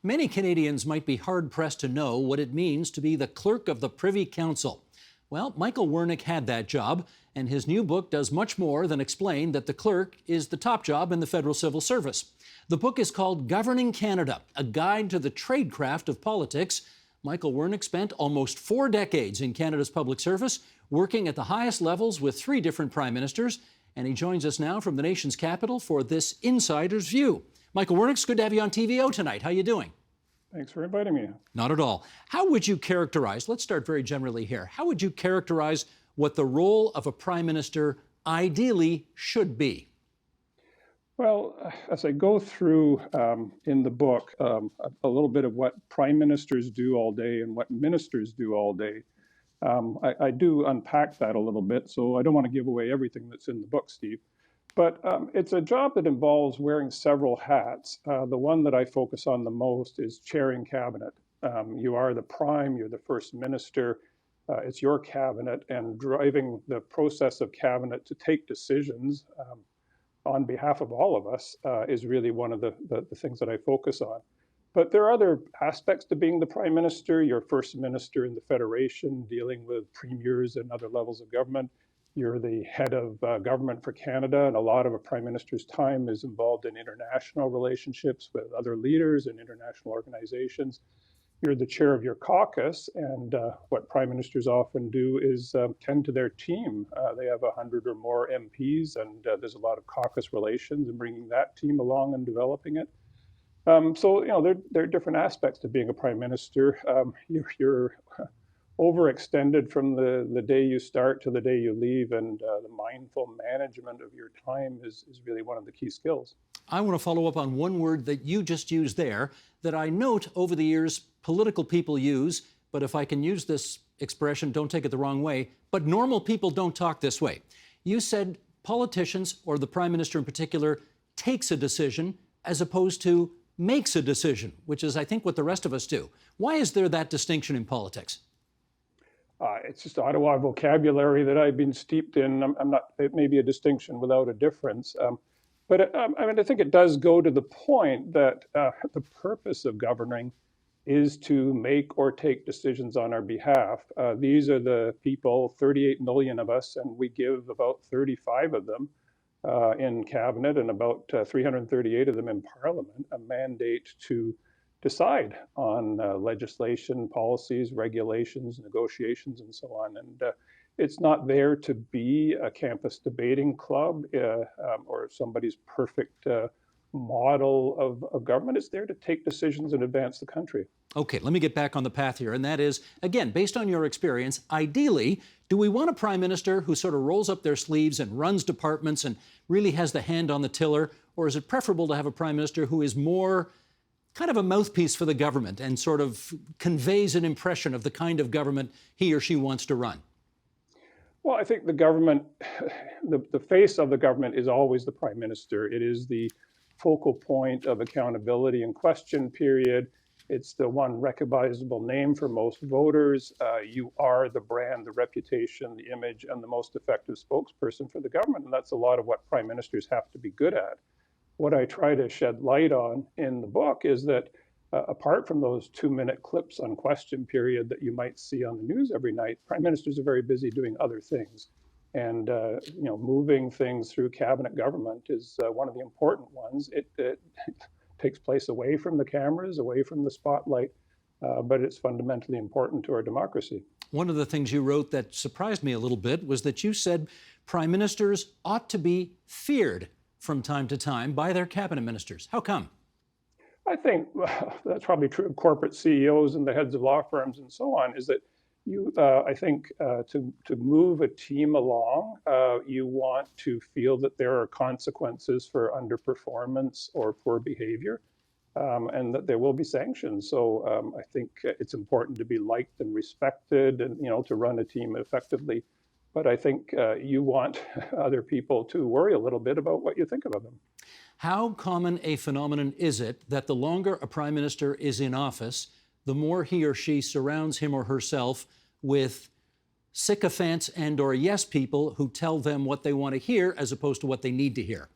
Many Canadians might be hard-pressed to know what it means to be the clerk of the Privy Council. Well, Michael Wernick had that job, and his new book does much more than explain that the clerk is the top job in the federal civil service. The book is called Governing Canada, a guide to the tradecraft of politics. Michael Wernick spent almost 4 decades in Canada's public service, working at the highest levels with 3 different prime ministers, and he joins us now from the nation's capital for this insider's view. Michael Wernick, it's good to have you on TVO tonight. How are you doing? Thanks for inviting me. Not at all. How would you characterize, let's start very generally here, how would you characterize what the role of a prime minister ideally should be? Well, as I go through in the book a little bit of what prime ministers do all day and what ministers do all day, I do unpack that a little bit, so I don't want to give away everything that's in the book, Steve. But it's a job that involves wearing several hats. The one that I focus on the most is chairing cabinet. You are the prime, you're the first minister, it's your cabinet, and driving the process of cabinet to take decisions on behalf of all of us is really one of the things that I focus on. But there are other aspects to being the prime minister. You're first minister in the federation, dealing with premiers and other levels of government. You're the head of government for Canada, and a lot of a prime minister's time is involved in international relationships with other leaders and international organizations. You're the chair of your caucus, and what prime ministers often do is tend to their team. They have 100 or more MPs, and there's a lot of caucus relations and bringing that team along and developing it. So, you know, there are different aspects to being a prime minister. You're overextended from the day you start to the day you leave, and the mindful management of your time is really one of the key skills. I want to follow up on one word that you just used there that I note over the years political people use, but if I can use this expression, don't take it the wrong way, but normal people don't talk this way. You said politicians, or the prime minister in particular, takes a decision as opposed to makes a decision, which is, I think, what the rest of us do. Why is there that distinction in politics? It's just Ottawa vocabulary that I've been steeped in. I'm not, it may be a distinction without a difference. But I mean, I think it does go to the point that the purpose of governing is to make or take decisions on our behalf. These are the people, 38 million of us, and we give about 35 of them in cabinet and about 338 of them in parliament, a mandate to decide on legislation, policies, regulations, negotiations, and so on. And it's not there to be a campus debating club or somebody's perfect model of government. It's there to take decisions and advance the country. Okay, let me get back on the path here. And that is, again, based on your experience, ideally, do we want a prime minister who sort of rolls up their sleeves and runs departments and really has the hand on the tiller? Or is it preferable to have a prime minister who is more kind of a mouthpiece for the government and sort of conveys an impression of the kind of government he or she wants to run? Well, I think the government, the face of the government is always the prime minister. It is the focal point of accountability and question period. It's the one recognizable name for most voters. You are the brand, the reputation, the image, and the most effective spokesperson for the government. And that's a lot of what prime ministers have to be good at. What I try to shed light on in the book is that apart from those 2-minute clips on question period that you might see on the news every night, prime ministers are very busy doing other things. And you know, moving things through cabinet government is one of the important ones. It takes place away from the cameras, away from the spotlight, but it's fundamentally important to our democracy. One of the things you wrote that surprised me a little bit was that you said prime ministers ought to be feared from time to time by their cabinet ministers. How come? I think that's probably true of corporate CEOs and the heads of law firms and so on, is that you, I think to move a team along, you want to feel that there are consequences for underperformance or poor behavior, and that there will be sanctions. So I think it's important to be liked and respected and, you know, to run a team effectively. But I think you want other people to worry a little bit about what you think about them. How common a phenomenon is it that the longer a prime minister is in office, the more he or she surrounds him or herself with sycophants and or yes people who tell them what they want to hear as opposed to what they need to hear?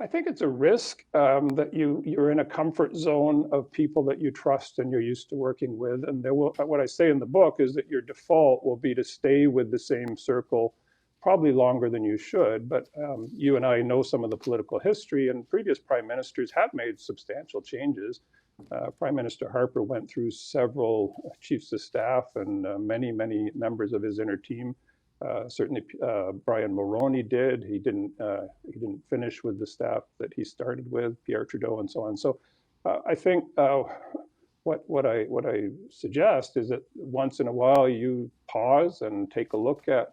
I think it's a risk that you're in a comfort zone of people that you trust and you're used to working with. And what I say in the book is that your default will be to stay with the same circle probably longer than you should. But you and I know some of the political history, and previous prime ministers have made substantial changes. Prime Minister Harper went through several chiefs of staff and many members of his inner team. Certainly, Brian Mulroney did. He didn't finish with the staff that he started with, Pierre Trudeau, and so on. So, I think what I suggest is that once in a while you pause and take a look at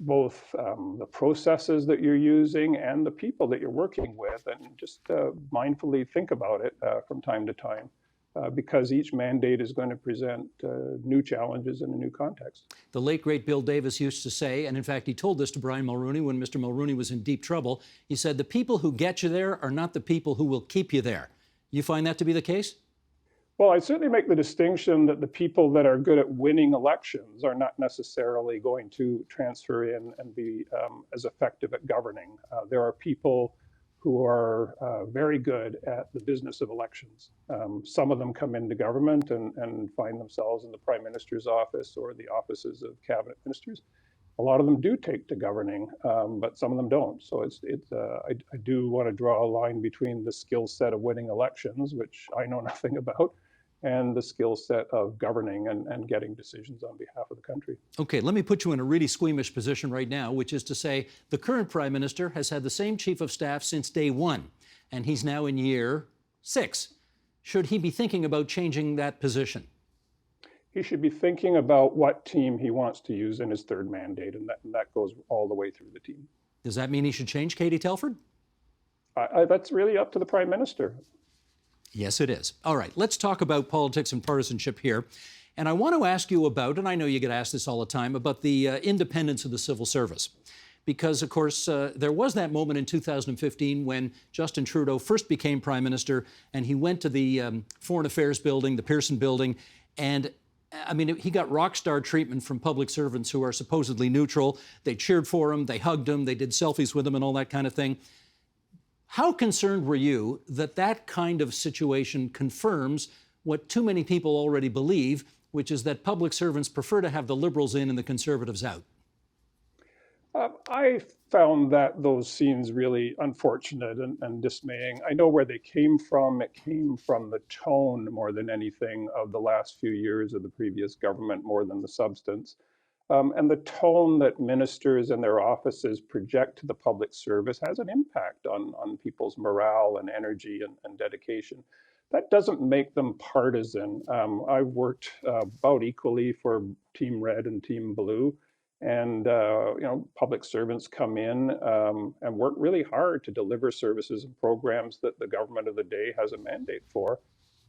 both the processes that you're using and the people that you're working with, and just mindfully think about it from time to time. Because each mandate is going to present new challenges in a new context. The late, great Bill Davis used to say, and in fact, he told this to Brian Mulroney when Mr. Mulroney was in deep trouble. He said, the people who get you there are not the people who will keep you there. You find that to be the case? Well, I certainly make the distinction that the people that are good at winning elections are not necessarily going to transfer in and be as effective at governing. There are people who are very good at the business of elections. Some of them come into government and find themselves in the Prime Minister's office or the offices of cabinet ministers. A lot of them do take to governing, but some of them don't. So I do want to draw a line between the skill set of winning elections, which I know nothing about, and the skill set of governing and getting decisions on behalf of the country. Okay, let me put you in a really squeamish position right now, which is to say the current Prime Minister has had the same Chief of Staff since day one, and he's now in year 6. Should he be thinking about changing that position? He should be thinking about what team he wants to use in his third mandate, and that goes all the way through the team. Does that mean he should change Katie Telford? That's really up to the Prime Minister. Yes, it is. All right, let's talk about politics and partisanship here. And I want to ask you about, and I know you get asked this all the time, about the independence of the civil service. Because, of course, there was that moment in 2015 when Justin Trudeau first became Prime Minister, and he went to the Foreign Affairs building, the Pearson building, and I mean, he got rock star treatment from public servants who are supposedly neutral. They cheered for him, they hugged him, they did selfies with him and all that kind of thing. How concerned were you that that kind of situation confirms what too many people already believe, which is that public servants prefer to have the Liberals in and the Conservatives out? I found that those scenes really unfortunate and dismaying. I know where they came from. It came from the tone more than anything of the last few years of the previous government, more than the substance. And the tone that ministers and their offices project to the public service has an impact on people's morale and energy and dedication. That doesn't make them partisan. I've worked about equally for Team Red and Team Blue. And public servants come in and work really hard to deliver services and programs that the government of the day has a mandate for.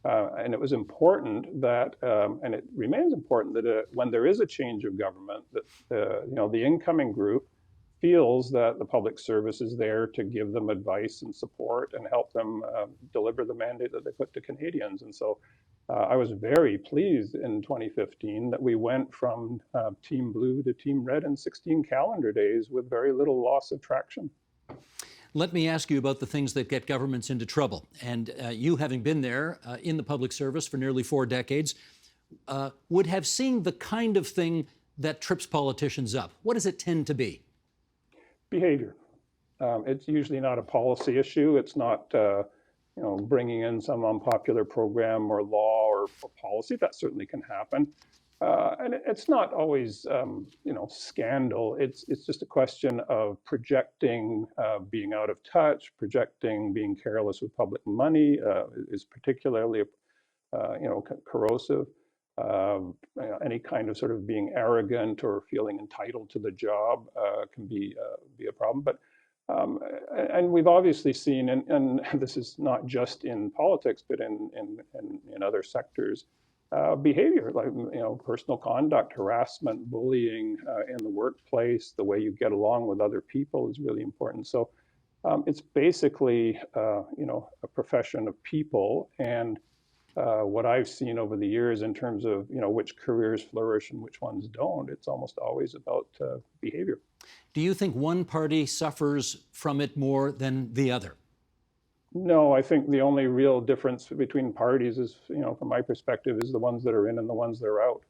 And it was important that, and it remains important that when there is a change of government, that the incoming group feels that the public service is there to give them advice and support and help them deliver the mandate that they put to Canadians. And so I was very pleased in 2015 that we went from Team Blue to Team Red in 16 calendar days with very little loss of traction. Let me ask you about the things that get governments into trouble. And you, having been there in the public service for nearly 4 decades, would have seen the kind of thing that trips politicians up. What does it tend to be? Behavior. It's usually not a policy issue. It's not bringing in some unpopular program or law or policy. That certainly can happen. And it's not always, scandal. It's just a question of projecting being out of touch, projecting being careless with public money is particularly, corrosive. Any kind of sort of being arrogant or feeling entitled to the job can be a problem. But and we've obviously seen, and this is not just in politics, but in other sectors. Behavior like personal conduct, harassment, bullying in the workplace, the way you get along with other people is really important. So it's basically a profession of people, and what I've seen over the years in terms of which careers flourish and which ones don't, it's almost always about behavior. Do you think one party suffers from it more than the other? No, I think the only real difference between parties is, from my perspective, is the ones that are in and the ones that are out.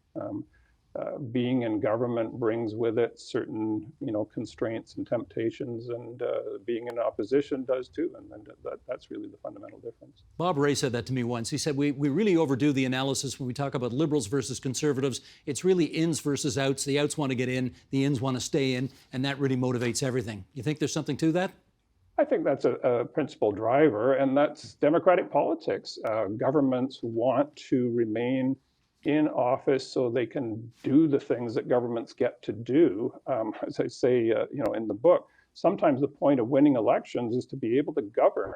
Being in government brings with it certain, constraints and temptations, and being in opposition does too. And that's really the fundamental difference. Bob Ray said that to me once. He said, we really overdo the analysis when we talk about liberals versus conservatives. It's really ins versus outs. The outs want to get in, the ins want to stay in, and that really motivates everything. You think there's something to that? I think that's a principal driver, and that's democratic politics. Governments want to remain in office so they can do the things that governments get to do. As I say, in the book, sometimes the point of winning elections is to be able to govern.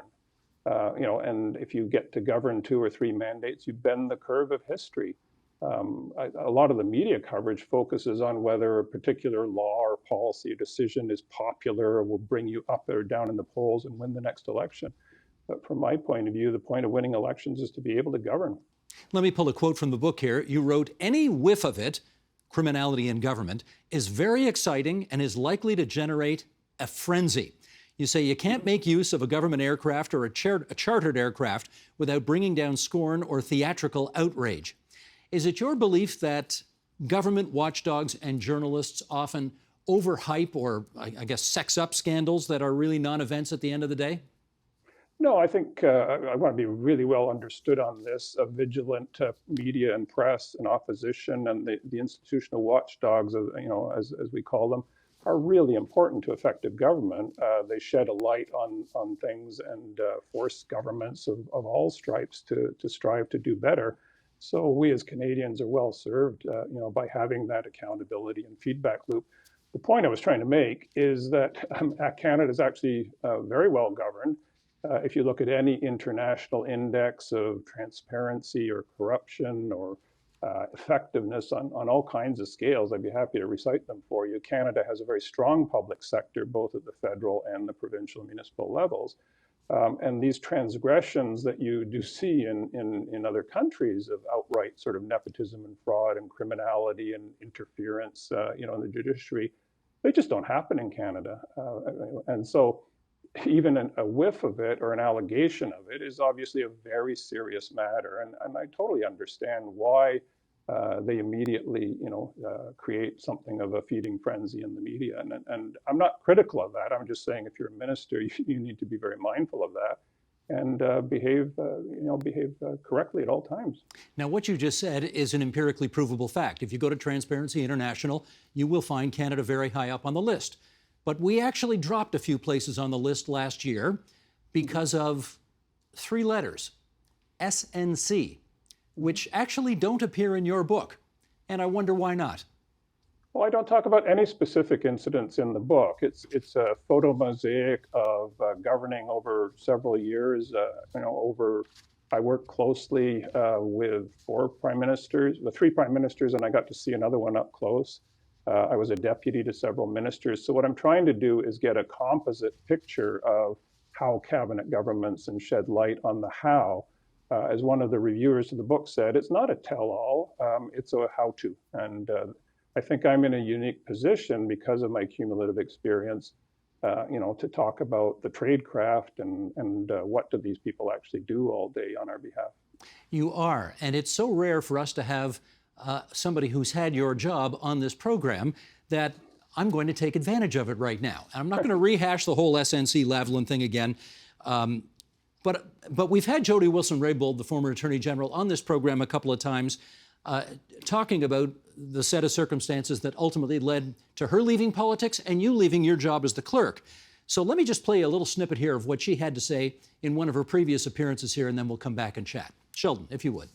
And if you get to govern 2 or 3 mandates, you bend the curve of history. A lot of the media coverage focuses on whether a particular law or policy decision is popular or will bring you up or down in the polls and win the next election. But from my point of view, the point of winning elections is to be able to govern. Let me pull a quote from the book here. You wrote, "Any whiff of it, criminality in government, is very exciting and is likely to generate a frenzy." You say you can't make use of a government aircraft or a chartered aircraft without bringing down scorn or theatrical outrage. Is it your belief that government watchdogs and journalists often overhype or, I guess, sex up scandals that are really non-events at the end of the day? No, I think I want to be really well understood on this. A vigilant media and press and opposition and the institutional watchdogs, as we call them, are really important to effective government. They shed a light on things and force governments of all stripes to strive to do better. So we as Canadians are well served, by having that accountability and feedback loop. The point I was trying to make is that Canada is actually very well governed. If you look at any international index of transparency or corruption or effectiveness on all kinds of scales, I'd be happy to recite them for you. Canada has a very strong public sector, both at the federal and the provincial and municipal levels. And these transgressions that you do see in other countries of outright sort of nepotism and fraud and criminality and interference, in the judiciary, they just don't happen in Canada. And so even a whiff of it or an allegation of it is obviously a very serious matter. And I totally understand why they immediately, create something of a feeding frenzy in the media. And I'm not critical of that. I'm just saying if you're a minister, you need to be very mindful of that and behave correctly at all times. Now, what you just said is an empirically provable fact. If you go to Transparency International, you will find Canada very high up on the list. But we actually dropped a few places on the list last year because of 3 letters, SNC, which actually don't appear in your book. And I wonder why not. Well, I don't talk about any specific incidents in the book. It's a photo mosaic of governing over several years. I worked closely with 3 prime ministers, and I got to see another one up close. I was a deputy to several ministers. So what I'm trying to do is get a composite picture of how cabinet governments and shed light on the how. As one of the reviewers of the book said, it's not a tell-all, it's a how-to. And I think I'm in a unique position because of my cumulative experience, to talk about the tradecraft and what do these people actually do all day on our behalf. You are, and it's so rare for us to have somebody who's had your job on this program that I'm going to take advantage of it right now. And I'm not going to rehash the whole SNC-Lavalin thing again. But we've had Jody WilsonRaybould, the former Attorney General, on this program a couple of times, talking about the set of circumstances that ultimately led to her leaving politics and you leaving your job as the clerk. So let me just play a little snippet here of what she had to say in one of her previous appearances here, and then we'll come back and chat. Sheldon, if you would.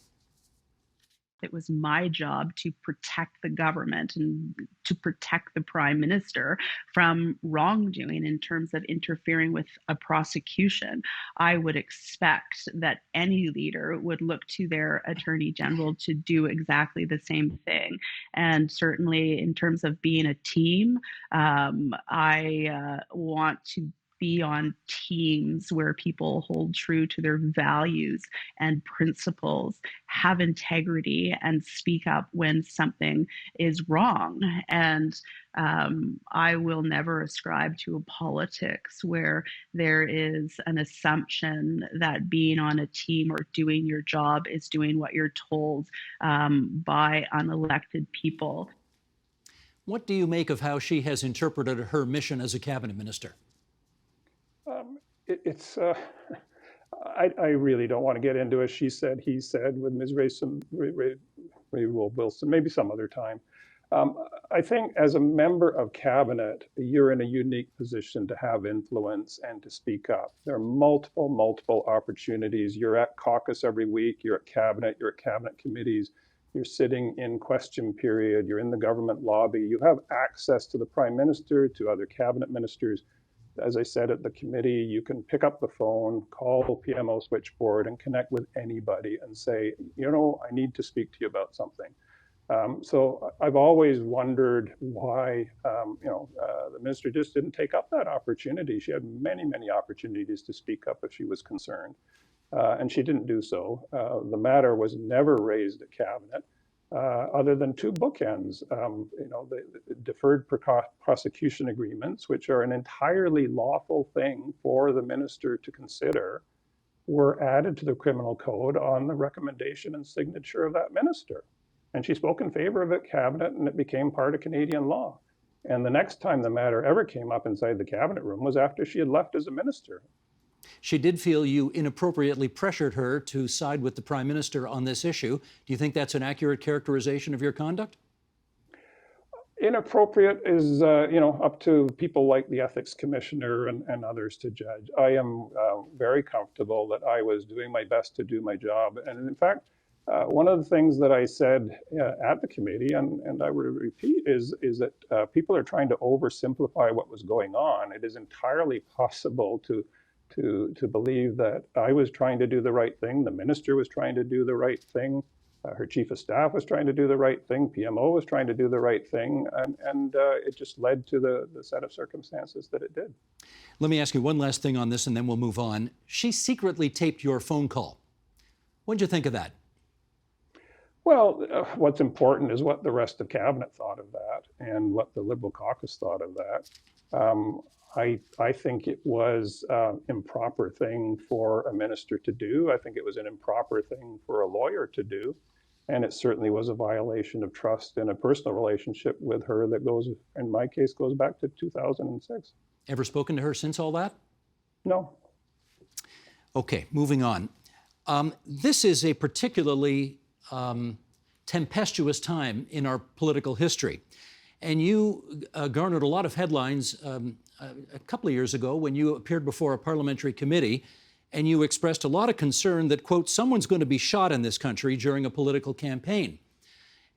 It was my job to protect the government and to protect the prime minister from wrongdoing in terms of interfering with a prosecution. I would expect that any leader would look to their attorney general to do exactly the same thing. And certainly in terms of being a team, I want to be on teams where people hold true to their values and principles, have integrity, and speak up when something is wrong. And I will never ascribe to a politics where there is an assumption that being on a team or doing your job is doing what you're told by unelected people. What do you make of how she has interpreted her mission as a cabinet minister? It's I really don't want to get into a she said, he said with Ms. Raybould Wilson, maybe some other time. I think as a member of cabinet, you're in a unique position to have influence and to speak up. There are multiple opportunities. You're at caucus every week, you're at cabinet committees, you're sitting in question period, you're in the government lobby, you have access to the Prime Minister, to other cabinet ministers. As I said at the committee, you can pick up the phone, call PMO switchboard, and connect with anybody and say, you know, I need to speak to you about something. So I've always wondered why, the minister just didn't take up that opportunity. She had many opportunities to speak up if she was concerned, and she didn't do so. The matter was never raised at cabinet, other than two bookends. The deferred prosecution agreements, which are an entirely lawful thing for the minister to consider, were added to the criminal code on the recommendation and signature of that minister. And she spoke in favor of it cabinet, and it became part of Canadian law. And the next time the matter ever came up inside the cabinet room was after she had left as a minister. She did feel you inappropriately pressured her to side with the Prime Minister on this issue. Do you think that's an accurate characterization of your conduct? Inappropriate is, up to people like the Ethics Commissioner and others to judge. I am very comfortable that I was doing my best to do my job. And in fact, one of the things that I said at the committee, and I would repeat, is that people are trying to oversimplify what was going on. It is entirely possible to believe that I was trying to do the right thing, the minister was trying to do the right thing, her chief of staff was trying to do the right thing, PMO was trying to do the right thing, and it just led to the set of circumstances that it did. Let me ask you one last thing on this, and then we'll move on. She secretly taped your phone call. What did you think of that? Well, what's important is what the rest of cabinet thought of that and what the Liberal caucus thought of that. I think it was an improper thing for a minister to do. I think it was an improper thing for a lawyer to do. And it certainly was a violation of trust in a personal relationship with her that goes, in my case, goes back to 2006. Ever spoken to her since all that? No. Okay, moving on. This is a particularly tempestuous time in our political history. And you garnered a lot of headlines a couple of years ago when you appeared before a parliamentary committee and you expressed a lot of concern that, quote, someone's going to be shot in this country during a political campaign.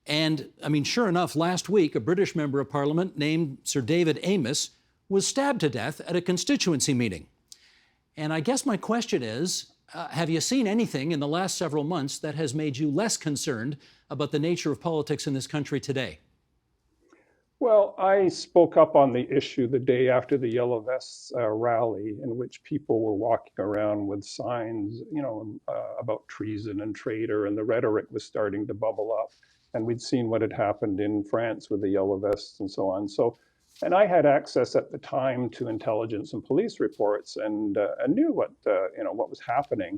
And, I mean, sure enough, last week, a British member of parliament named Sir David Amess was stabbed to death at a constituency meeting. And I guess my question is, have you seen anything in the last several months that has made you less concerned about the nature of politics in this country today? Well, I spoke up on the issue the day after the Yellow Vests rally, in which people were walking around with signs, about treason and traitor, and the rhetoric was starting to bubble up. And we'd seen what had happened in France with the Yellow Vests and so on. And I had access at the time to intelligence and police reports, and I knew what was happening.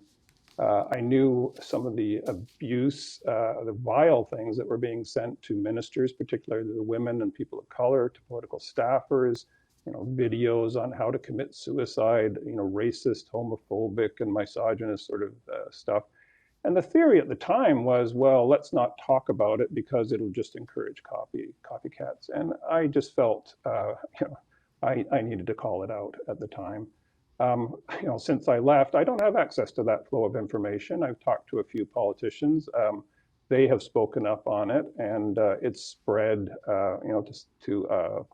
I knew some of the abuse, the vile things that were being sent to ministers, particularly the women and people of color, to political staffers, videos on how to commit suicide, racist, homophobic, and misogynist sort of stuff. And the theory at the time was, well, let's not talk about it because it'll just encourage copycats. And I just felt, I needed to call it out at the time. Since I left, I don't have access to that flow of information. I've talked to a few politicians. They have spoken up on it, and it's spread, to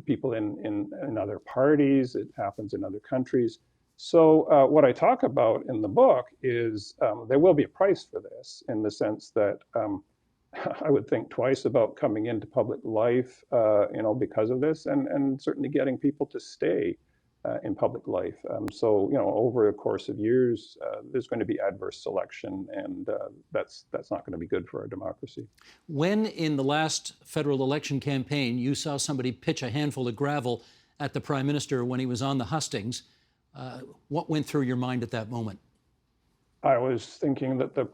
people in other parties. It happens in other countries. So what I talk about in the book is there will be a price for this, in the sense that I would think twice about coming into public life, because of this, and certainly getting people to stay. in public life. So, over a course of years, there's going to be adverse selection, and that's not going to be good for our democracy. When in the last federal election campaign you saw somebody pitch a handful of gravel at the Prime Minister when he was on the hustings, what went through your mind at that moment? I was thinking that the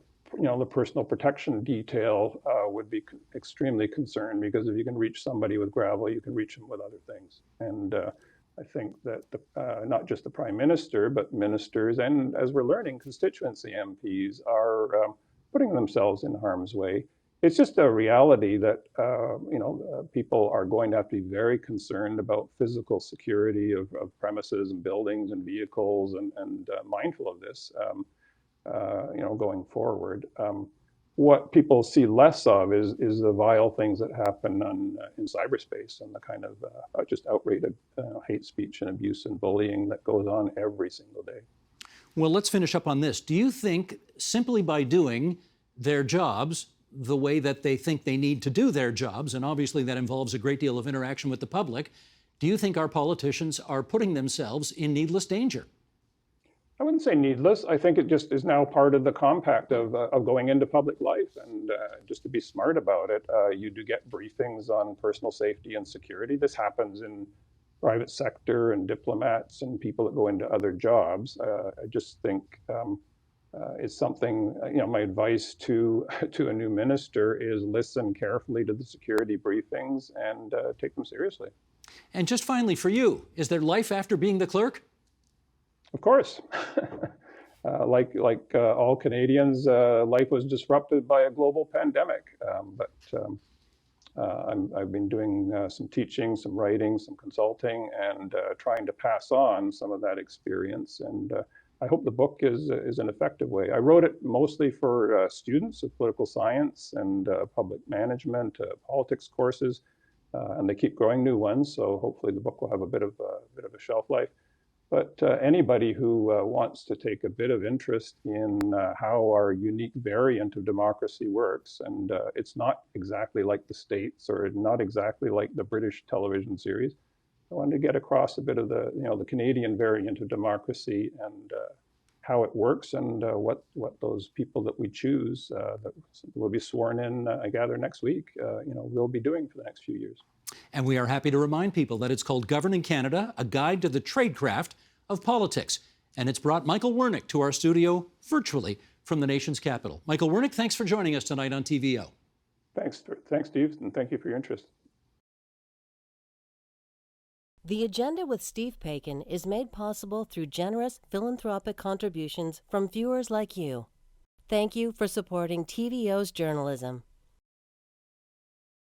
personal protection detail would be extremely concerned, because if you can reach somebody with gravel, you can reach them with other things. And I think that not just the Prime Minister, but ministers, and as we're learning, constituency MPs are putting themselves in harm's way. It's just a reality that people are going to have to be very concerned about physical security of premises and buildings and vehicles, and mindful of this, going forward. What people see less of is the vile things that happen in cyberspace, and the kind of just outrageous hate speech and abuse and bullying that goes on every single day. Well, let's finish up on this. Do you think simply by doing their jobs the way that they think they need to do their jobs, and obviously that involves a great deal of interaction with the public, do you think our politicians are putting themselves in needless danger? I wouldn't say needless. I think it just is now part of the compact of going into public life, and just to be smart about it. You do get briefings on personal safety and security. This happens in private sector and diplomats and people that go into other jobs. I just think it's something, my advice to a new minister is listen carefully to the security briefings and take them seriously. And just finally for you, is there life after being the clerk? Of course. Like all Canadians, life was disrupted by a global pandemic. I've been doing some teaching, some writing, some consulting, and trying to pass on some of that experience. And I hope the book is an effective way. I wrote it mostly for students of political science and public management, politics courses, and they keep growing new ones. So hopefully the book will have a bit of a shelf life. But anybody who wants to take a bit of interest in how our unique variant of democracy works, and it's not exactly like the States or not exactly like the British television series. I wanted to get across a bit of the Canadian variant of democracy, and how it works, and what those people that we choose that will be sworn in, I gather next week, will be doing for the next few years. And we are happy to remind people that it's called Governing Canada, A Guide to the Tradecraft of Politics. And it's brought Michael Wernick to our studio virtually from the nation's capital. Michael Wernick, thanks for joining us tonight on TVO. Thanks, Steve, and thank you for your interest. The Agenda with Steve Paikin is made possible through generous philanthropic contributions from viewers like you. Thank you for supporting TVO's journalism.